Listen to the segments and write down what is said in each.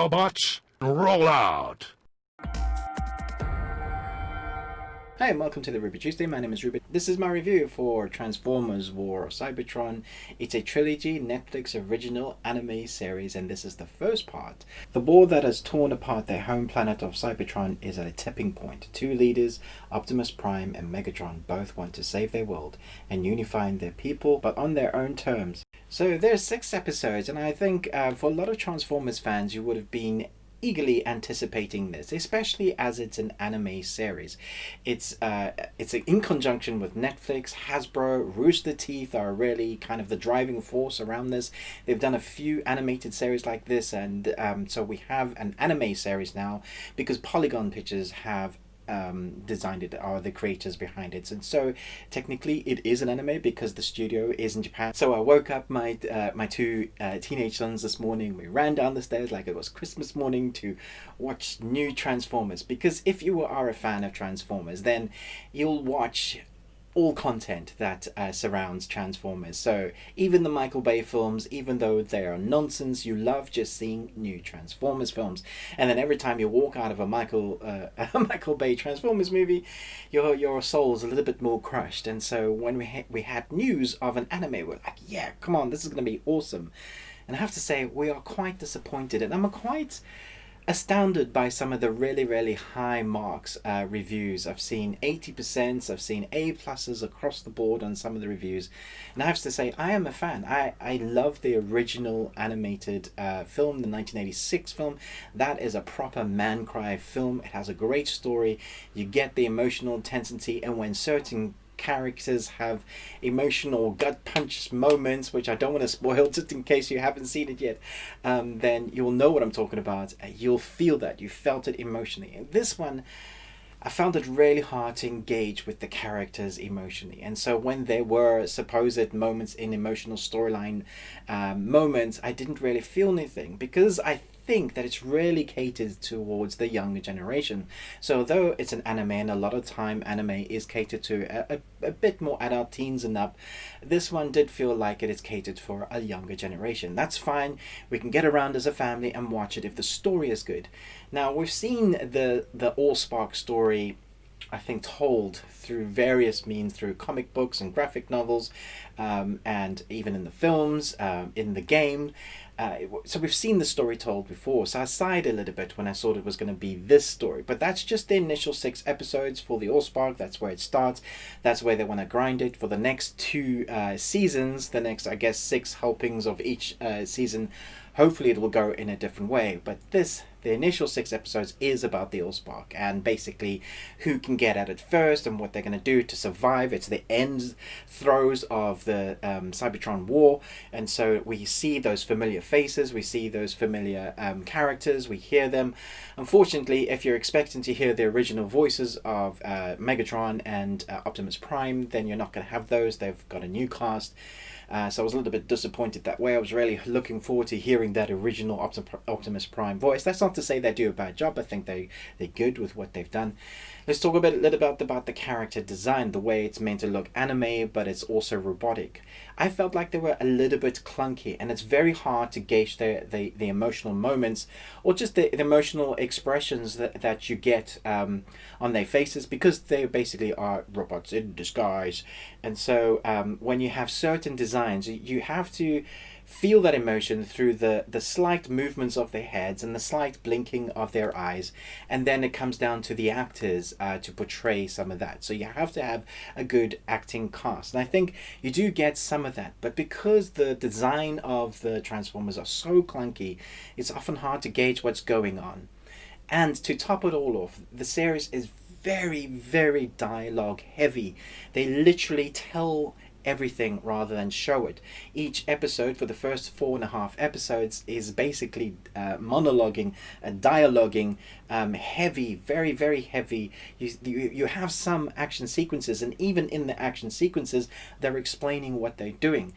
Autobots Roll Out! Hi and welcome to the Ruby Tuesday. My name is Ruby. This is my review for Transformers War of Cybertron. It's a trilogy Netflix original anime series, and this is the first part. The war that has torn apart their home planet of Cybertron is at a tipping point. Two leaders, Optimus Prime and Megatron, both want to save their world and unify their people, but on their own terms. So there's 6 episodes, and I think for a lot of Transformers fans, you would have been eagerly anticipating this, especially as it's an anime series. It's in conjunction with Netflix. Hasbro, Rooster Teeth are really kind of the driving force around this. They've done a few animated series like this, and so we have an anime series now because Polygon Pictures have designed it, are the creators behind it, and so technically it is an anime because the studio is in Japan. So I woke up my two teenage sons this morning. We ran down the stairs like it was Christmas morning to watch new Transformers, because if you are a fan of Transformers, then you'll watch all content that surrounds Transformers. So even the Michael Bay films, even though they are nonsense, you love just seeing new Transformers films. And then every time you walk out of a Michael Bay Transformers movie, your soul's a little bit more crushed. And so when we had news of an anime, we're like, yeah, come on, this is going to be awesome. And I have to say, we are quite disappointed, and I'm quite astounded by some of the really high marks reviews. I've seen 80%, I've seen A+ across the board on some of the reviews, and I have to say I am a fan. I love the original animated film, the 1986 film. That is a proper man cry film. It has a great story. You get the emotional intensity, and when certain characters have emotional gut punch moments, which I don't want to spoil just in case you haven't seen it yet, then you'll know what I'm talking about. You'll feel that. You felt it emotionally. And this one, I found it really hard to engage with the characters emotionally. And so when there were supposed moments in emotional storyline moments, I didn't really feel anything, because I think that it's really catered towards the younger generation. So although it's an anime, and a lot of time anime is catered to a bit more adult, teens and up, this one did feel like it is catered for a younger generation. That's fine. We can get around as a family and watch it if the story is good. Now, we've seen the Allspark story, I think, told through various means, through comic books and graphic novels, and even in the films, in the game. So we've seen the story told before, so I sighed a little bit when I thought it was going to be this story. But that's just the initial 6 episodes for the Allspark. That's where it starts. That's where they want to grind it for the next 2 seasons, the next, I guess, 6 helpings of each season. Hopefully it will go in a different way, but the initial 6 episodes is about the Allspark, and basically who can get at it first and what they're going to do to survive. It's the end throes of the Cybertron war, and so we see those familiar faces, we see those familiar characters, we hear them. Unfortunately, if you're expecting to hear the original voices of Megatron and Optimus Prime, then you're not going to have those. They've got a new cast. So I was a little bit disappointed that way. I was really looking forward to hearing that original Optimus Prime voice. That's not to say they do a bad job. I think they're good with what they've done. Let's talk a little bit about the character design, the way it's meant to look anime, but it's also robotic. I felt like they were a little bit clunky, and it's very hard to gauge the emotional moments, or just the emotional expressions that you get on their faces, because they basically are robots in disguise. And so when you have certain designs, you have to feel that emotion through the slight movements of their heads and the slight blinking of their eyes, and then it comes down to the actors to portray some of that. So you have to have a good acting cast, and I think you do get some of that, but because the design of the Transformers are so clunky, it's often hard to gauge what's going on. And to top it all off, the series is very dialogue heavy. They literally tell everything rather than show it. Each episode for the first 4.5 episodes is basically monologuing, dialoguing, heavy, very heavy. You have some action sequences, and even in the action sequences they're explaining what they're doing.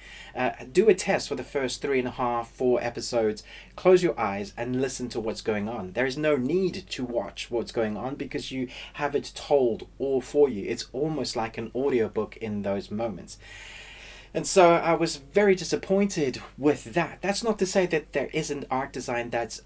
Do a test for the first 3.5, 4 episodes. Close your eyes and listen to what's going on. There is no need to watch what's going on because you have it told all for you. It's almost like an audiobook in those moments. And so I was very disappointed with that. That's not to say that there isn't art design that's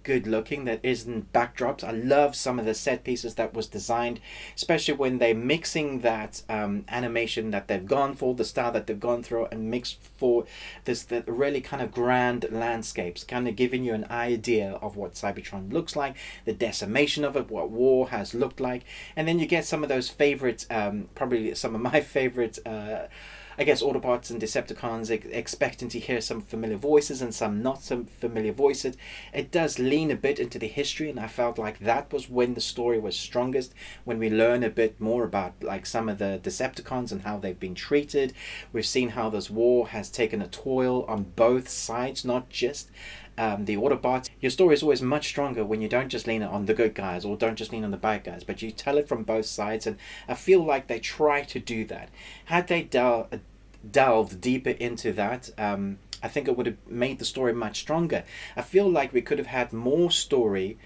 good looking, that isn't backdrops. I love some of the set pieces that was designed, especially when they're mixing that animation that they've gone for, the style that they've gone through, and mixed for this the really kind of grand landscapes, kind of giving you an idea of what Cybertron looks like, the decimation of it, what war has looked like. And then you get some of those favorites, probably some of my favorite I guess Autobots and Decepticons, expecting to hear some familiar voices and some not so familiar voices. It does lean a bit into the history, and I felt like that was when the story was strongest, when we learn a bit more about like some of the Decepticons and how they've been treated. We've seen how this war has taken a toll on both sides, not just the Autobots. Your story is always much stronger when you don't just lean on the good guys or don't just lean on the bad guys, but you tell it from both sides, and I feel like they try to do that. Had they delved deeper into that, I think it would have made the story much stronger. I feel like we could have had more story,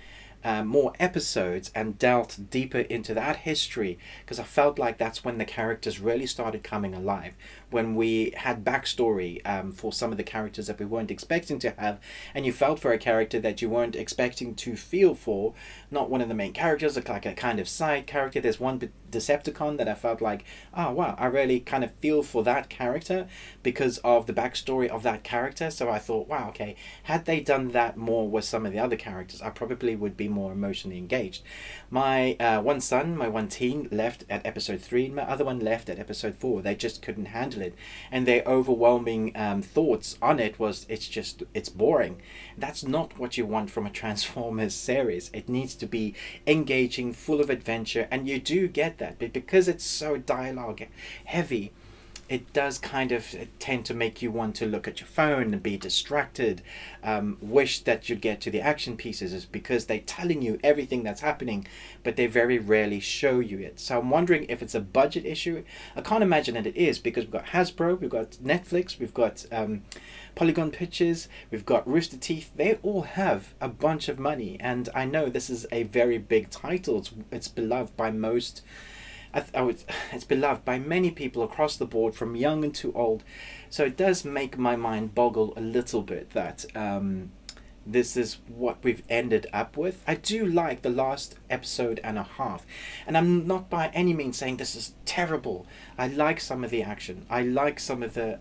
more episodes, and delved deeper into that history, because I felt like that's when the characters really started coming alive, when we had backstory for some of the characters that we weren't expecting to have, and you felt for a character that you weren't expecting to feel for, not one of the main characters, like a kind of side character. There's one Decepticon that I felt like, oh wow, I really kind of feel for that character because of the backstory of that character. So I thought, wow, okay, had they done that more with some of the other characters, I probably would be more emotionally engaged. My one son, my one teen, left at episode 3, and my other one left at episode 4. They just couldn't handle it, and their overwhelming thoughts on it was, it's boring. That's not what you want from a Transformers series. It needs to be engaging, full of adventure, and you do get that, but because it's so dialogue heavy, it does kind of tend to make you want to look at your phone and be distracted, wish that you'd get to the action pieces, is because they're telling you everything that's happening, but they very rarely show you it. So I'm wondering if it's a budget issue. I can't imagine that it is, because we've got Hasbro, we've got Netflix, we've got Polygon Pictures, we've got Rooster Teeth. They all have a bunch of money, and I know this is a very big title. It's beloved by most. It's beloved by many people across the board, from young and to old. So it does make my mind boggle a little bit that this is what we've ended up with. I do like the last episode and a half, and I'm not by any means saying this is terrible. I like some of the action. I like some of the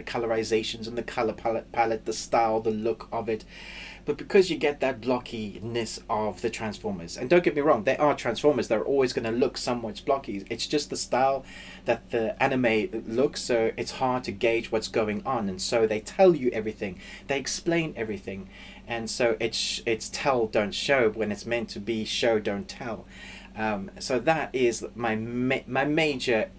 colorizations and the color palette, the style, the look of it. But because you get that blockiness of the Transformers, and don't get me wrong, they are Transformers, they're always going to look somewhat blocky. It's just the style that the anime looks, so it's hard to gauge what's going on. And so they tell you everything, they explain everything, and so it's tell, don't show, when it's meant to be show, don't tell. So that is my major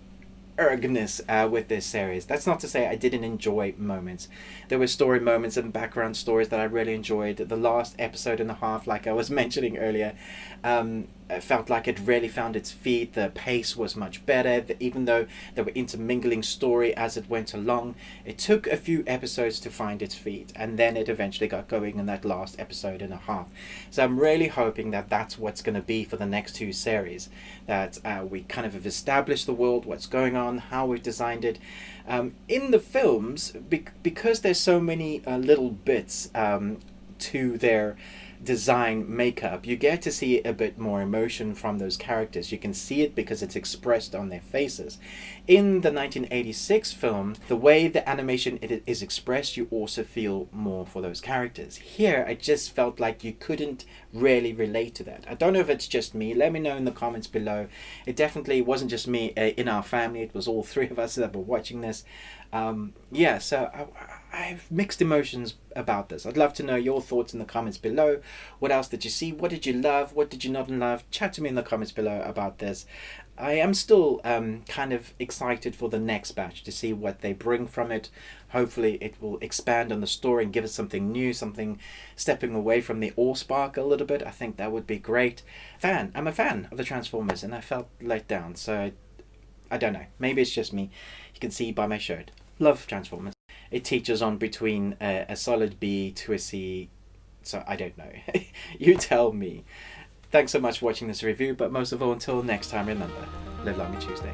ergness with this series. That's not to say I didn't enjoy moments. There were story moments and background stories that I really enjoyed. The last episode and a half, like I was mentioning earlier, it felt like it really found its feet. The pace was much better, even though there were intermingling story as it went along. It took a few episodes to find its feet, and then it eventually got going in that last episode and a half. So I'm really hoping that that's what's going to be for the next 2 series, that we kind of have established the world, what's going on, how we've designed it. In the films, because there's so many little bits to their design makeup, you get to see a bit more emotion from those characters. You can see it because it's expressed on their faces. In the 1986 film, the way the animation is expressed, you also feel more for those characters. Here, I just felt like you couldn't really relate to that. I don't know if it's just me. Let me know in the comments below. It definitely wasn't just me in our family. It was all 3 of us that were watching this. Yeah, so I have mixed emotions about this. I'd love to know your thoughts in the comments below. What else did you see? What did you love? What did you not love? Chat to me in the comments below about this. I am still kind of excited for the next batch to see what they bring from it. Hopefully it will expand on the story and give us something new, something stepping away from the Allspark a little bit. I think that would be great. I'm a fan of the Transformers, and I felt let down. So I don't know. Maybe it's just me. You can see by my shirt. Love Transformers. It teaches on between a solid B to a C. So I don't know. You tell me. Thanks so much for watching this review, but most of all, until next time, remember, live long and Tuesday.